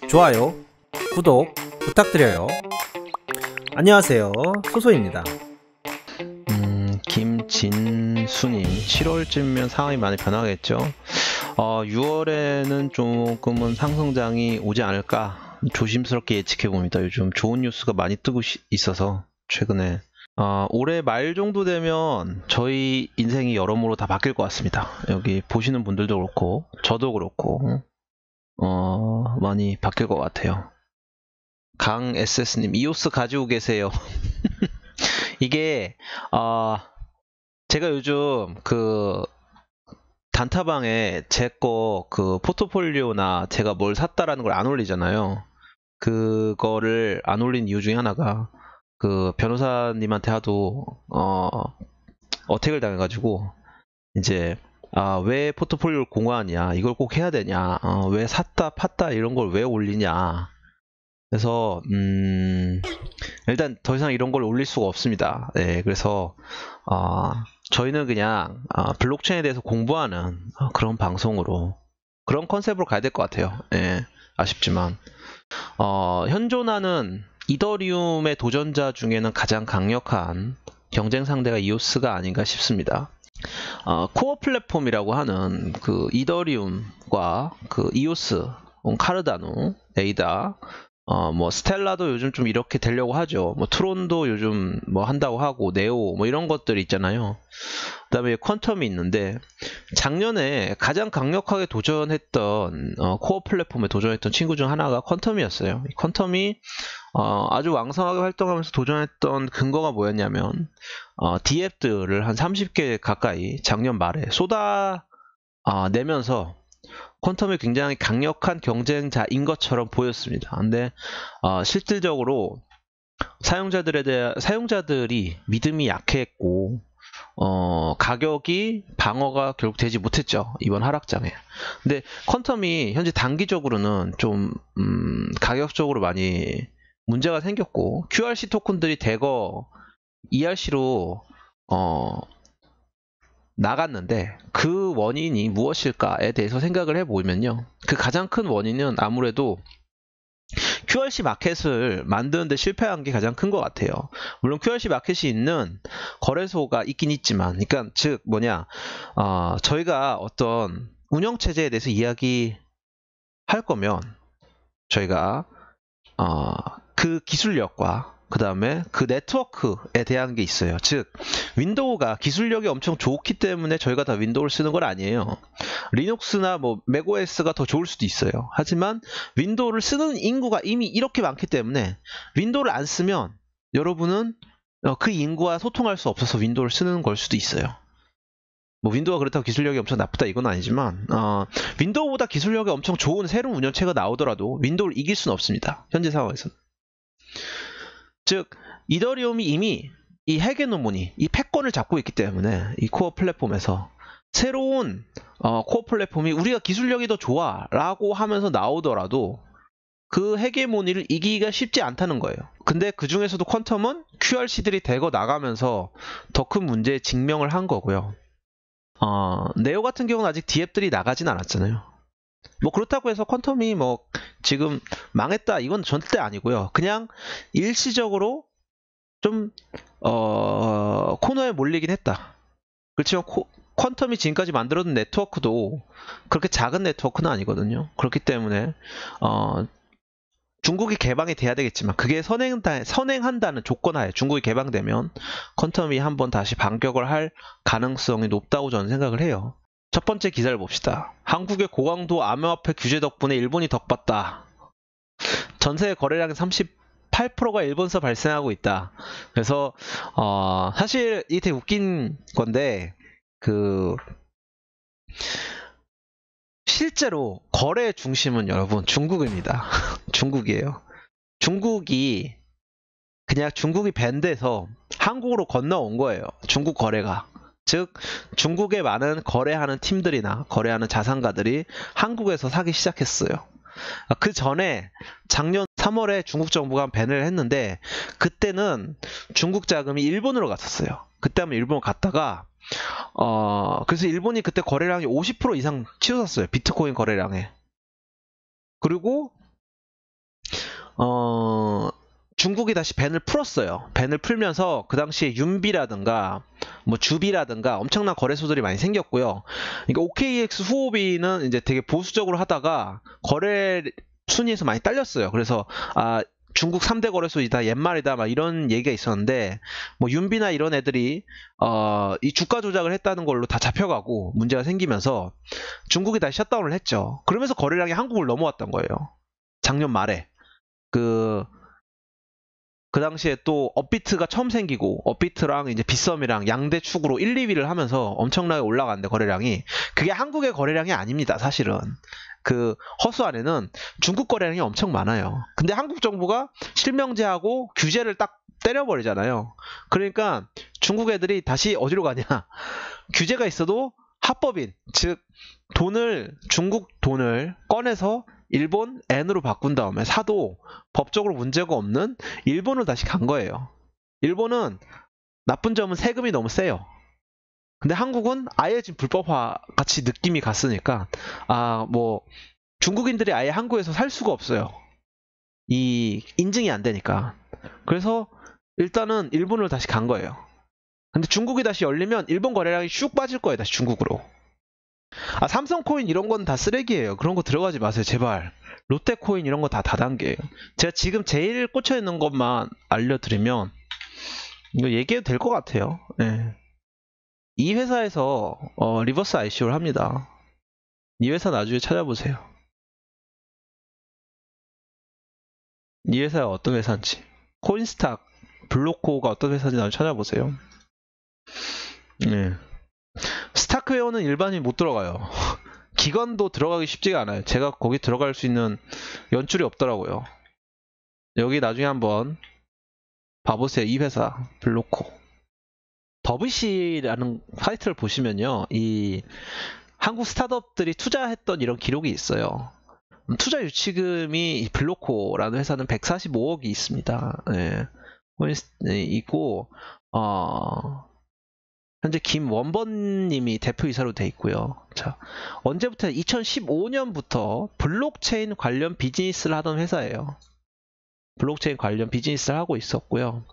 좋아요, 구독 부탁드려요. 안녕하세요, 소소입니다. 김진수님, 7월쯤이면 상황이 많이 변하겠죠. 6월에는 조금은 상승장이 오지 않을까 조심스럽게 예측해 봅니다. 요즘 좋은 뉴스가 많이 뜨고 있어서 최근에 올해 말 정도 되면 저희 인생이 여러모로 다 바뀔 것 같습니다. 여기 보시는 분들도 그렇고 저도 그렇고 많이 바뀔 것 같아요. 강SS님, 이오스 가지고 계세요. 이게 제가 요즘 그 단타방에 제 거 그 포트폴리오나 제가 뭘 샀다라는 걸 안 올리잖아요. 그거를 안 올린 이유 중에 하나가 그 변호사님한테 하도 어택을 당해가지고 이제 왜 포트폴리오를 공유하냐, 이걸 꼭 해야 되냐, 왜 샀다 팠다 이런 걸 왜 올리냐. 그래서 일단 더 이상 이런 걸 올릴 수가 없습니다. 네, 그래서 저희는 그냥 블록체인에 대해서 공부하는 그런 방송으로, 그런 컨셉으로 가야 될 것 같아요. 네, 아쉽지만 현존하는 이더리움의 도전자 중에는 가장 강력한 경쟁 상대가 이오스가 아닌가 싶습니다. 코어 플랫폼이라고 하는 그 이더리움과 그 이오스, 카르다노, 에이다, 뭐 스텔라도 요즘 좀 이렇게 되려고 하죠. 뭐 트론도 요즘 뭐 한다고 하고, 네오 뭐 이런 것들 있잖아요. 그다음에 퀀텀이 있는데, 작년에 가장 강력하게 도전했던 코어 플랫폼에 도전했던 친구 중 하나가 퀀텀이었어요. 퀀텀이 아주 왕성하게 활동하면서 도전했던 근거가 뭐였냐면 D앱들을 한 30개 가까이 작년 말에 쏟아 내면서 퀀텀이 굉장히 강력한 경쟁자인 것처럼 보였습니다. 근데 실질적으로 사용자들이 믿음이 약했고 가격이 방어가 결국 되지 못했죠, 이번 하락장에. 근데 퀀텀이 현재 단기적으로는 좀 가격적으로 많이 문제가 생겼고, QRC 토큰들이 대거 ERC로 나갔는데 그 원인이 무엇일까에 대해서 생각을 해보면요, 그 가장 큰 원인은 아무래도 QRC 마켓을 만드는데 실패한 게 가장 큰 것 같아요. 물론 QRC 마켓이 있는 거래소가 있긴 있지만, 그러니까 즉 뭐냐, 저희가 어떤 운영체제에 대해서 이야기할 거면 저희가 그 기술력과 그 다음에 그 네트워크에 대한 게 있어요. 즉 윈도우가 기술력이 엄청 좋기 때문에 저희가 다 윈도우를 쓰는 건 아니에요. 리눅스나 뭐 맥OS가 더 좋을 수도 있어요. 하지만 윈도우를 쓰는 인구가 이미 이렇게 많기 때문에 윈도우를 안 쓰면 여러분은 그 인구와 소통할 수 없어서 윈도우를 쓰는 걸 수도 있어요. 뭐 윈도우가 그렇다고 기술력이 엄청 나쁘다 이건 아니지만, 윈도우보다 기술력이 엄청 좋은 새로운 운영체가 나오더라도 윈도우를 이길 수는 없습니다, 현재 상황에서는. 즉 이더리움이 이미 이 헤게모니, 이 패권을 잡고 있기 때문에 이 코어 플랫폼에서 새로운 코어 플랫폼이 우리가 기술력이 더 좋아 라고 하면서 나오더라도 그 헤게모니를 이기기가 쉽지 않다는 거예요. 근데 그 중에서도 퀀텀은 QRC들이 대거 나가면서 더 큰 문제에 직면을 한 거고요. 네오 같은 경우는 아직 D앱들이 나가진 않았잖아요. 뭐 그렇다고 해서 퀀텀이 뭐 지금 망했다 이건 절대 아니고요. 그냥 일시적으로 좀 코너에 몰리긴 했다. 그렇지만 퀀텀이 지금까지 만들어둔 네트워크도 그렇게 작은 네트워크는 아니거든요. 그렇기 때문에 중국이 개방이 돼야 되겠지만, 그게 선행한다는 조건 하에 중국이 개방되면 퀀텀이 한번 다시 반격을 할 가능성이 높다고 저는 생각을 해요. 첫 번째 기사를 봅시다. 한국의 고강도 암호화폐 규제 덕분에 일본이 덕봤다. 전세 거래량의 38%가 일본서 발생하고 있다. 그래서 사실 이게 되게 웃긴 건데, 실제로 거래 중심은 여러분 중국입니다. 중국이에요. 중국이 밴드에서 한국으로 건너온 거예요, 중국 거래가. 즉 중국에 많은 거래하는 팀들이나 거래하는 자산가들이 한국에서 사기 시작했어요. 그 전에 작년 3월에 중국 정부가 밴을 했는데, 그때는 중국 자금이 일본으로 갔었어요. 그때 한번 일본 갔다가 그래서 일본이 그때 거래량이 50% 이상 치솟았어요, 비트코인 거래량에. 그리고 중국이 다시 밴을 풀었어요. 밴을 풀면서 그 당시에 윤비라든가 뭐 주비라든가 엄청난 거래소들이 많이 생겼고요. 그러니까 OKX 후오비는 이제 되게 보수적으로 하다가 거래 순위에서 많이 딸렸어요. 그래서 중국 3대 거래소이다, 옛말이다, 막 이런 얘기가 있었는데, 뭐, 윤비나 이런 애들이, 이 주가 조작을 했다는 걸로 다 잡혀가고 문제가 생기면서 중국이 다시 셧다운을 했죠. 그러면서 거래량이 한국을 넘어왔던 거예요. 작년 말에. 그 당시에 또 업비트가 처음 생기고, 업비트랑 이제 빗썸이랑 양대 축으로 1, 2위를 하면서 엄청나게 올라갔는데, 거래량이. 그게 한국의 거래량이 아닙니다, 사실은. 그 허수 안에는 중국 거래량이 엄청 많아요. 근데 한국 정부가 실명제하고 규제를 딱 때려버리잖아요. 그러니까 중국 애들이 다시 어디로 가냐. 규제가 있어도 합법인, 즉 중국 돈을 꺼내서 일본 엔으로 바꾼 다음에 사도 법적으로 문제가 없는 일본을 다시 간 거예요. 일본은 나쁜 점은 세금이 너무 세요. 근데 한국은 아예 지금 불법화 같이 느낌이 갔으니까 뭐 중국인들이 아예 한국에서 살 수가 없어요. 이 인증이 안 되니까. 그래서 일단은 일본으로 다시 간 거예요. 근데 중국이 다시 열리면 일본 거래량이 슉 빠질 거예요. 다시 중국으로. 삼성코인 이런 건 다 쓰레기예요. 그런 거 들어가지 마세요. 제발. 롯데코인 이런 거 다 다단계예요. 제가 지금 제일 꽂혀있는 것만 알려드리면 이거 얘기해도 될 것 같아요. 네. 이 회사에서 리버스 ICO를 합니다. 이 회사 나중에 찾아보세요. 이 회사가 어떤 회사인지, 코인스탁, 블로코가 어떤 회사인지 나중에 찾아보세요. 네. 스타크웨어는 일반인이 못 들어가요. 기관도 들어가기 쉽지가 않아요. 제가 거기 들어갈 수 있는 연출이 없더라고요. 여기 나중에 한번 봐보세요. 이 회사 블로코. 더비시라는 사이트를 보시면요, 이 한국 스타트업들이 투자했던 이런 기록이 있어요. 투자 유치금이 블로코라는 회사는 145억이 있습니다. 네. 있고 현재 김원번님이 대표이사로 돼 있고요. 자, 언제부터? 2015년부터 블록체인 관련 비즈니스를 하던 회사예요. 블록체인 관련 비즈니스를 하고 있었고요.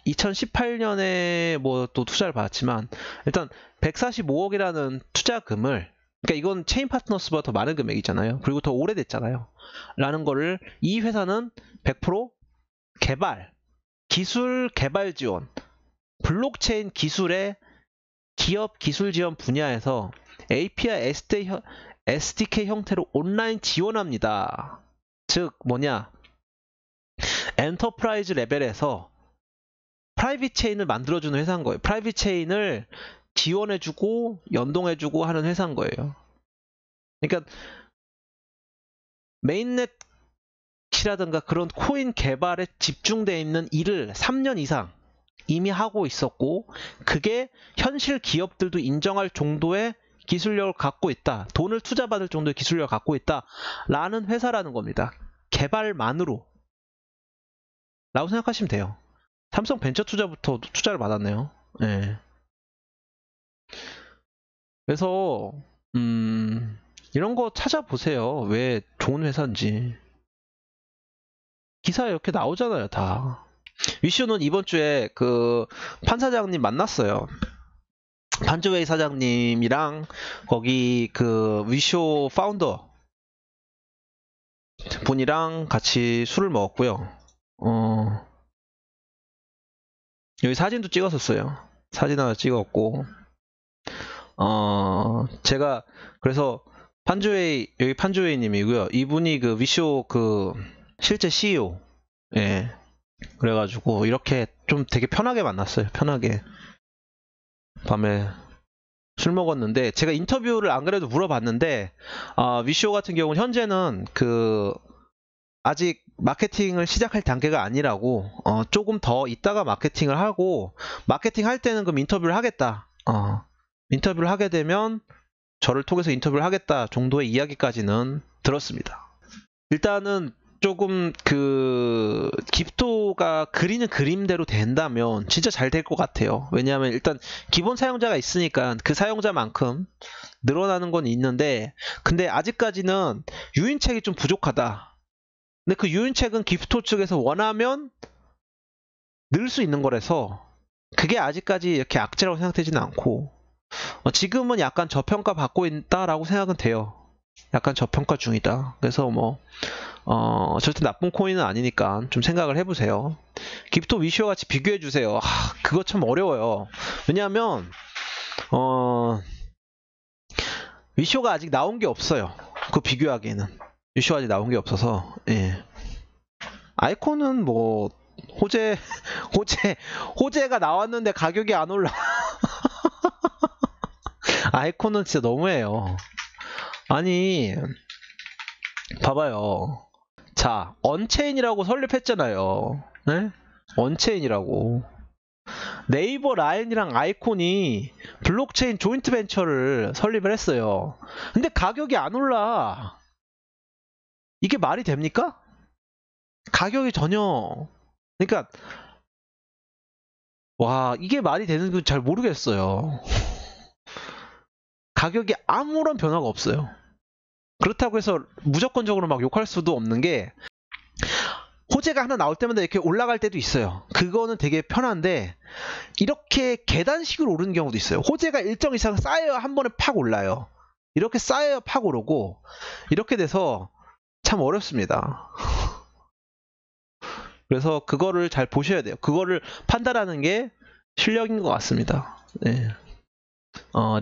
2018년에 뭐 또 투자를 받았지만 일단 145억이라는 투자금을, 그러니까 이건 체인 파트너스보다 더 많은 금액이잖아요. 그리고 더 오래됐잖아요. 라는 거를 이 회사는 100% 개발, 기술 개발 지원, 블록체인 기술의 기업 기술 지원 분야에서 API SDK 형태로 온라인 지원합니다. 즉 뭐냐, 엔터프라이즈 레벨에서 프라이빗 체인을 만들어주는 회사인 거예요. 프라이빗 체인을 지원해주고 연동해주고 하는 회사인 거예요. 그러니까 메인넷이라든가 그런 코인 개발에 집중되어 있는 일을 3년 이상 이미 하고 있었고, 그게 현실 기업들도 인정할 정도의 기술력을 갖고 있다, 돈을 투자받을 정도의 기술력을 갖고 있다 라는 회사라는 겁니다. 개발만으로 라고 생각하시면 돼요. 삼성 벤처 투자부터 투자를 받았네요. 네. 그래서 이런 거 찾아보세요. 왜 좋은 회사인지. 기사에 이렇게 나오잖아요, 다. 위쇼는 이번 주에 그 판 사장님 만났어요. 판즈웨이 사장님이랑 거기 그 위쇼 파운더 분이랑 같이 술을 먹었고요. 여기 사진도 찍었었어요. 사진 하나 찍었고, 제가 그래서 여기 판즈웨이 님이고요. 이분이 그 위쇼 그 실제 CEO. 예. 그래가지고 이렇게 좀 되게 편하게 만났어요. 편하게 밤에 술 먹었는데, 제가 인터뷰를 안 그래도 물어봤는데 위쇼 같은 경우는 현재는 그 아직 마케팅을 시작할 단계가 아니라고, 조금 더 있다가 마케팅을 하고, 마케팅 할 때는 그럼 인터뷰를 하겠다, 인터뷰를 하게 되면 저를 통해서 인터뷰를 하겠다 정도의 이야기까지는 들었습니다. 일단은 조금 그 기프토가 그리는 그림대로 된다면 진짜 잘 될 것 같아요. 왜냐하면 일단 기본 사용자가 있으니까 그 사용자만큼 늘어나는 건 있는데, 근데 아직까지는 유인책이 좀 부족하다. 근데 그 유인책은 기프토 측에서 원하면 넣을 수 있는 거라서 그게 아직까지 이렇게 악재라고 생각되지는 않고 지금은 약간 저평가 받고 있다라고 생각은 돼요. 약간 저평가 중이다. 그래서 뭐 절대 나쁜 코인은 아니니까 좀 생각을 해보세요. 기프토 위시오 같이 비교해주세요. 그거 참 어려워요. 왜냐하면 위시오가 아직 나온 게 없어요. 그거 비교하기에는 위시오 아직 나온 게 없어서. 예. 아이콘은 뭐 호재가 나왔는데 가격이 안 올라. 아이콘은 진짜 너무해요. 아니 봐봐요. 자, 언체인이라고 설립했잖아요. 네? 언체인이라고. 네이버 라인이랑 아이콘이 블록체인 조인트 벤처를 설립을 했어요. 근데 가격이 안 올라. 이게 말이 됩니까? 가격이 전혀. 그러니까 와, 이게 말이 되는 건 잘 모르겠어요. 가격이 아무런 변화가 없어요. 그렇다고 해서 무조건적으로 막 욕할 수도 없는 게 호재가 하나 나올 때마다 이렇게 올라갈 때도 있어요. 그거는 되게 편한데 이렇게 계단식으로 오르는 경우도 있어요. 호재가 일정 이상 쌓여야 한 번에 팍 올라요. 이렇게 쌓여야 팍 오르고 이렇게 돼서 참 어렵습니다. 그래서 그거를 잘 보셔야 돼요. 그거를 판단하는 게 실력인 것 같습니다. 네.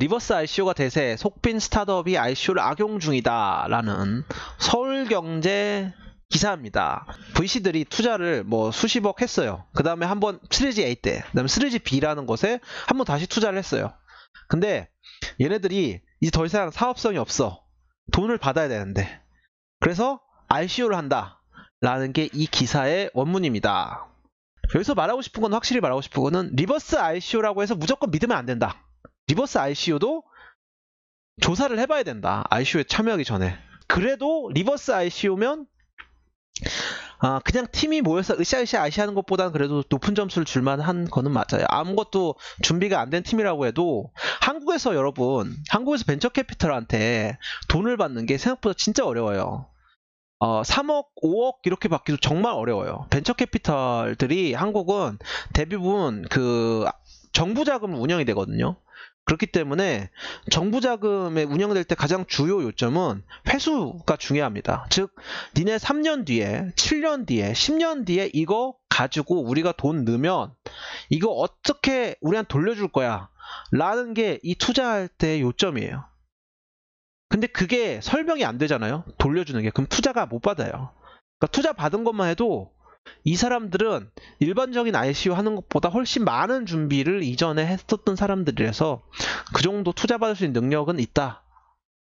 리버스 ICO가 대세, 속빈 스타트업이 ICO를 악용 중이다 라는 서울경제 기사입니다. VC들이 투자를 뭐 수십억 했어요. 그 다음에 한번 시리즈 A 때, 그 다음에 시리즈 B라는 것에 한번 다시 투자를 했어요. 근데 얘네들이 이제 더 이상 사업성이 없어. 돈을 받아야 되는데. 그래서 ICO를 한다 라는 게 이 기사의 원문입니다. 여기서 말하고 싶은 건, 확실히 말하고 싶은 거는 리버스 ICO라고 해서 무조건 믿으면 안 된다. 리버스 ICO도 조사를 해봐야 된다. ICO에 참여하기 전에. 그래도 리버스 ICO면 그냥 팀이 모여서 으쌰으쌰 IC 하는 것보다는 그래도 높은 점수를 줄만한 거는 맞아요. 아무것도 준비가 안 된 팀이라고 해도 한국에서 여러분, 한국에서 벤처 캐피털한테 돈을 받는 게 생각보다 진짜 어려워요. 3억, 5억 이렇게 받기도 정말 어려워요. 벤처 캐피털들이 한국은 대부분 그 정부 자금 운영이 되거든요. 그렇기 때문에 정부 자금에 운영될 때 가장 주요 요점은 회수가 중요합니다. 즉, 니네 3년 뒤에, 7년 뒤에, 10년 뒤에 이거 가지고 우리가 돈 넣으면 이거 어떻게 우리한테 돌려줄 거야 라는 게 이 투자할 때 요점이에요. 근데 그게 설명이 안 되잖아요. 돌려주는 게. 그럼 투자가 못 받아요. 그러니까 투자 받은 것만 해도 이 사람들은 일반적인 ICO 하는 것보다 훨씬 많은 준비를 이전에 했었던 사람들이라서 그 정도 투자 받을 수 있는 능력은 있다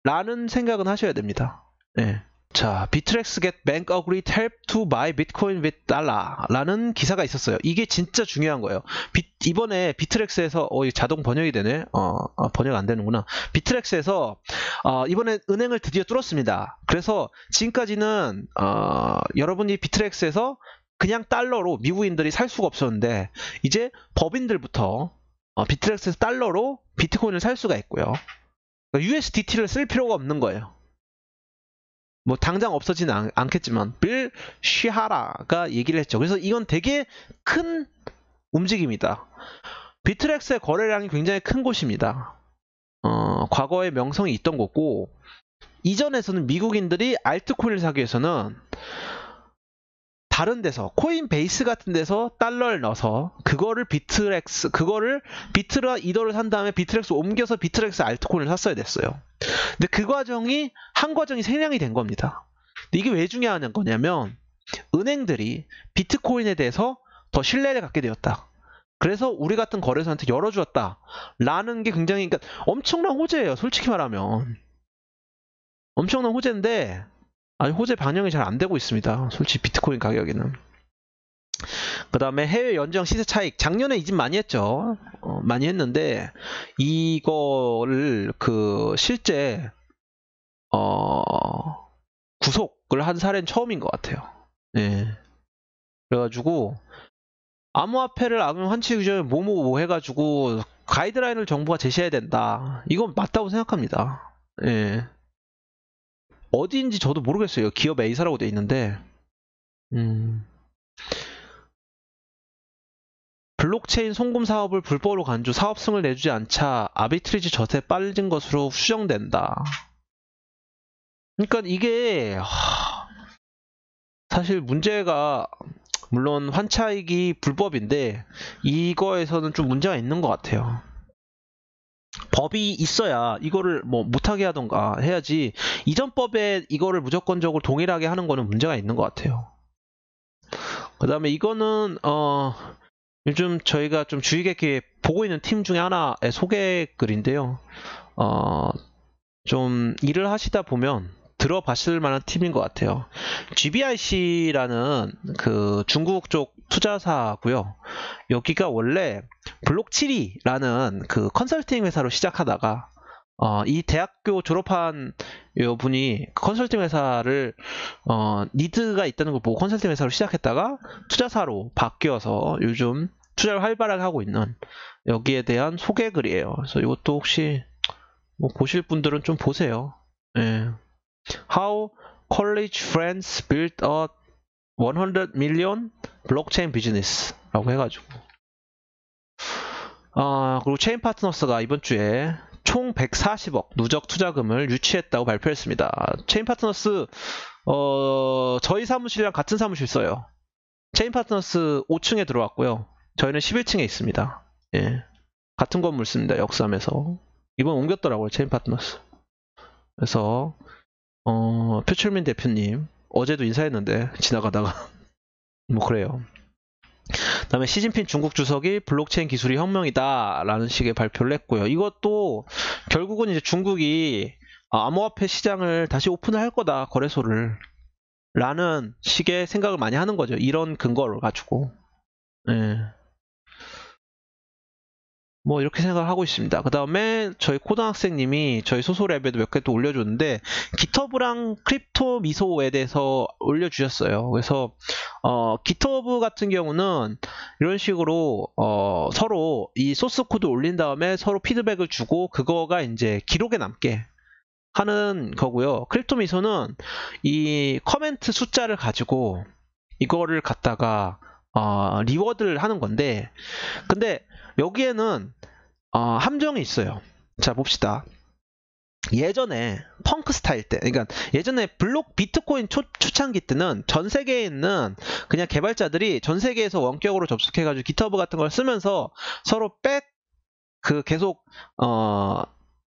라는 생각은 하셔야 됩니다. 네. 자, Bittrex get bank agreed help to buy Bitcoin with dollar 라는 기사가 있었어요. 이게 진짜 중요한 거예요. 이번에 비트렉스에서 자동 번역이 되네. 번역 안 되는구나. 비트렉스에서 이번에 은행을 드디어 뚫었습니다. 그래서 지금까지는 여러분이 비트렉스에서 그냥 달러로 미국인들이 살 수가 없었는데 이제 법인들부터 비트렉스에서 달러로 비트코인을 살 수가 있고요. 그러니까 USDT를 쓸 필요가 없는 거예요. 뭐 당장 없어지는 않겠지만 빌 쉬하라가 얘기를 했죠. 그래서 이건 되게 큰 움직임이다. 비트렉스의 거래량이 굉장히 큰 곳입니다. 과거에 명성이 있던 곳고 이전에서는 미국인들이 알트코인을 사기 위해서는 다른 데서 코인베이스 같은 데서 달러를 넣어서 그거를 비트라 이더를 산 다음에 비트렉스 옮겨서 비트렉스 알트코인을 샀어야 됐어요. 근데 그 과정이 한 과정이 생략이 된 겁니다. 근데 이게 왜 중요한 거냐면 은행들이 비트코인에 대해서 더 신뢰를 갖게 되었다. 그래서 우리 같은 거래소한테 열어주었다 라는 게 굉장히, 그러니까 엄청난 호재예요. 솔직히 말하면 엄청난 호재인데 호재 반영이 잘 안 되고 있습니다. 솔직히 비트코인 가격에는. 그 다음에 해외 연정 시세 차익. 작년에 이 집 많이 했죠. 많이 했는데 이거를 실제 구속을 한 사례는 처음인 것 같아요. 네. 그래가지고 암호화폐를 악용 환치 규정에 뭐뭐 해가지고 가이드라인을 정부가 제시해야 된다. 이건 맞다고 생각합니다. 예. 어디인지 저도 모르겠어요. 기업 A사라고 돼 있는데 블록체인 송금 사업을 불법으로 간주, 사업승을 내주지 않자 아비트리지 젖에 빠진 것으로 추정된다. 그러니까 이게 사실 문제가 물론 환차익이 불법인데 이거에서는 좀 문제가 있는 것 같아요. 법이 있어야 이거를 뭐 못하게 하던가 해야지 이전 법에 이거를 무조건적으로 동일하게 하는 거는 문제가 있는 것 같아요. 그 다음에 이거는 요즘 저희가 좀 주의 깊게 보고 있는 팀 중에 하나의 소개 글인데요. 좀 일을 하시다 보면 들어봤을 만한 팀인 것 같아요. GBIC라는 그 중국 쪽 투자사고요. 여기가 원래 블록7이라는 그 컨설팅 회사로 시작하다가 이 대학교 졸업한 요 분이 컨설팅 회사를 니드가 있다는 걸 보고 컨설팅 회사로 시작했다가 투자사로 바뀌어서 요즘 투자를 활발하게 하고 있는 여기에 대한 소개 글이에요. 그래서 이것도 혹시 뭐 보실 분들은 좀 보세요. 예. How college friends built a 100 million blockchain business 라고 해가지고 그리고 체인 파트너스가 이번 주에 총 140억 누적 투자금을 유치했다고 발표했습니다. 체인 파트너스 저희 사무실이랑 같은 사무실 써요. 체인 파트너스 5층에 들어왔고요. 저희는 11층에 있습니다. 예. 같은 건물 씁니다. 역삼에서. 이번 옮겼더라고요. 체인 파트너스. 그래서 표철민 대표님 어제도 인사했는데 지나가다가 뭐 그래요. 그 다음에 시진핑 중국 주석이 블록체인 기술이 혁명이다 라는 식의 발표를 했고요. 이것도 결국은 이제 중국이 암호화폐 시장을 다시 오픈을 할 거다, 거래소를 라는 식의 생각을 많이 하는 거죠. 이런 근거를 가지고. 예. 뭐 이렇게 생각을 하고 있습니다. 그 다음에 저희 고등학생님이 저희 소소랩에도 몇 개 또 올려줬는데 GitHub랑 크립토 미소에 대해서 올려주셨어요. 그래서 GitHub 같은 경우는 이런 식으로 서로 이 소스 코드 올린 다음에 서로 피드백을 주고 그거가 이제 기록에 남게 하는 거고요. 크립토 미소는 이 커멘트 숫자를 가지고 이거를 갖다가 리워드를 하는 건데, 근데 여기에는 함정이 있어요. 자, 봅시다. 예전에 펑크 스타일 때, 그러니까 예전에 비트코인 초창기 때는 전 세계에 있는 그냥 개발자들이 전 세계에서 원격으로 접속해가지고 GitHub 같은 걸 쓰면서 서로 계속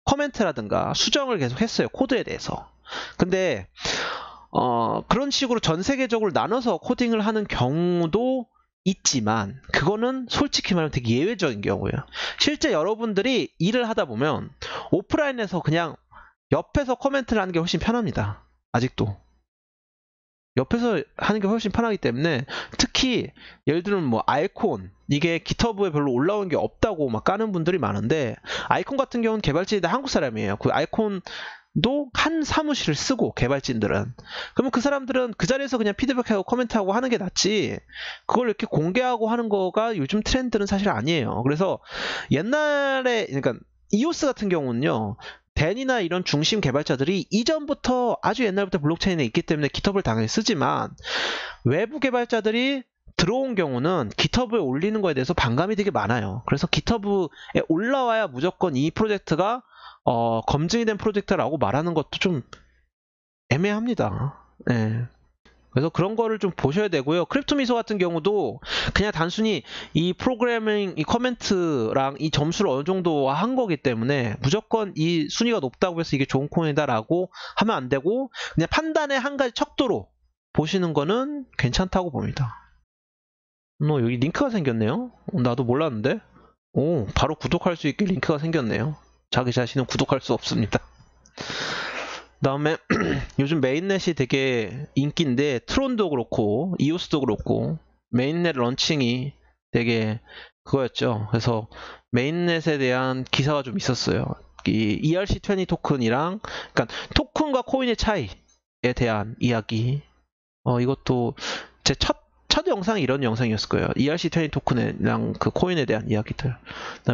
코멘트라든가 수정을 계속 했어요. 코드에 대해서. 근데 그런 식으로 전 세계적으로 나눠서 코딩을 하는 경우도 있지만 그거는 솔직히 말하면 되게 예외적인 경우예요. 실제 여러분들이 일을 하다 보면 오프라인에서 그냥 옆에서 코멘트를 하는 게 훨씬 편합니다. 아직도 옆에서 하는 게 훨씬 편하기 때문에, 특히 예를 들면 뭐 아이콘, 이게 GitHub에 별로 올라오는 게 없다고 막 까는 분들이 많은데, 아이콘 같은 경우는 개발진이 다 한국 사람이에요. 그 아이콘도 한 사무실을 쓰고, 개발진들은. 그러면 그 사람들은 그 자리에서 그냥 피드백하고 코멘트하고 하는 게 낫지, 그걸 이렇게 공개하고 하는 거가 요즘 트렌드는 사실 아니에요. 그래서 옛날에, 그러니까 이오스 같은 경우는요, 댄이나 이런 중심 개발자들이 이전부터 아주 옛날부터 블록체인에 있기 때문에 GitHub을 당연히 쓰지만, 외부 개발자들이 들어온 경우는 GitHub에 올리는 거에 대해서 반감이 되게 많아요. 그래서 GitHub에 올라와야 무조건 이 프로젝트가 검증이 된 프로젝트라고 말하는 것도 좀 애매합니다. 네. 그래서 그런 거를 좀 보셔야 되고요. 크립토미소 같은 경우도 그냥 단순히 이 프로그래밍, 이 커멘트랑 이 점수를 어느 정도 한 거기 때문에 무조건 이 순위가 높다고 해서 이게 좋은 코인이다라고 하면 안 되고, 그냥 판단의 한 가지 척도로 보시는 거는 괜찮다고 봅니다. 여기 링크가 생겼네요. 나도 몰랐는데. 오, 바로 구독할 수 있게 링크가 생겼네요. 자기 자신은 구독할 수 없습니다. 그 다음에 요즘 메인넷이 되게 인기인데, 트론도 그렇고 이오스도 그렇고 메인넷 런칭이 되게 그거였죠. 그래서 메인넷에 대한 기사가 좀 있었어요. 이 ERC20 토큰이랑, 그러니까 토큰과 코인의 차이에 대한 이야기. 이것도 제 첫 영상이 이런 영상이었을 거예요. ERC20 토큰이랑 그 코인에 대한 이야기들.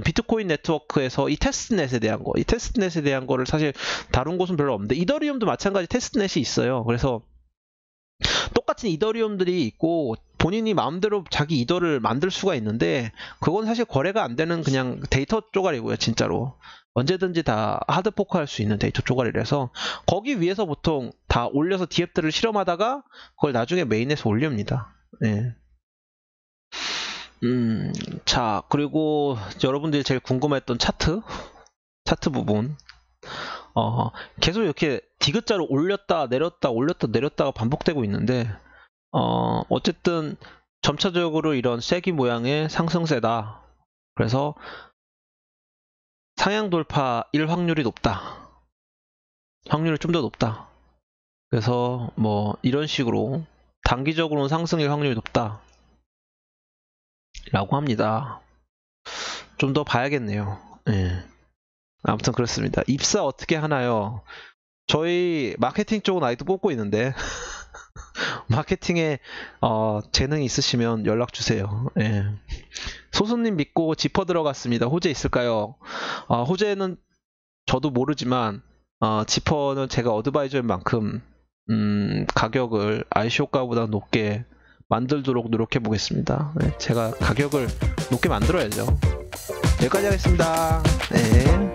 비트코인 네트워크에서 이 테스트넷에 대한 거, 이 테스트넷에 대한 거를 사실 다룬 곳은 별로 없는데, 이더리움도 마찬가지 테스트넷이 있어요. 그래서 똑같은 이더리움들이 있고 본인이 마음대로 자기 이더를 만들 수가 있는데 그건 사실 거래가 안 되는 그냥 데이터 쪼가리고요. 진짜로 언제든지 다 하드 포크할 수 있는 데이터 쪼가리라서 거기 위에서 보통 다 올려서 DF들을 실험하다가 그걸 나중에 메인에서 올립니다. 네. 자, 그리고 여러분들이 제일 궁금했던 차트 부분. 계속 이렇게 디귿자로 올렸다 내렸다 올렸다 내렸다가 반복되고 있는데 어쨌든 점차적으로 이런 쐐기 모양의 상승세다. 그래서 상향 돌파일 확률이 높다. 확률이 좀 더 높다. 그래서 뭐 이런 식으로 단기적으로는 상승일 확률이 높다 라고 합니다. 좀 더 봐야겠네요. 네. 아무튼 그렇습니다. 입사 어떻게 하나요? 저희 마케팅 쪽은 아직도 뽑고 있는데 마케팅에 재능이 있으시면 연락 주세요. 예. 소수님 믿고 지퍼 들어갔습니다. 호재 있을까요? 호재는 저도 모르지만 지퍼는 제가 어드바이저인 만큼 가격을 ICO가보다 높게 만들도록 노력해 보겠습니다. 네, 제가 가격을 높게 만들어야죠. 여기까지 하겠습니다. 네.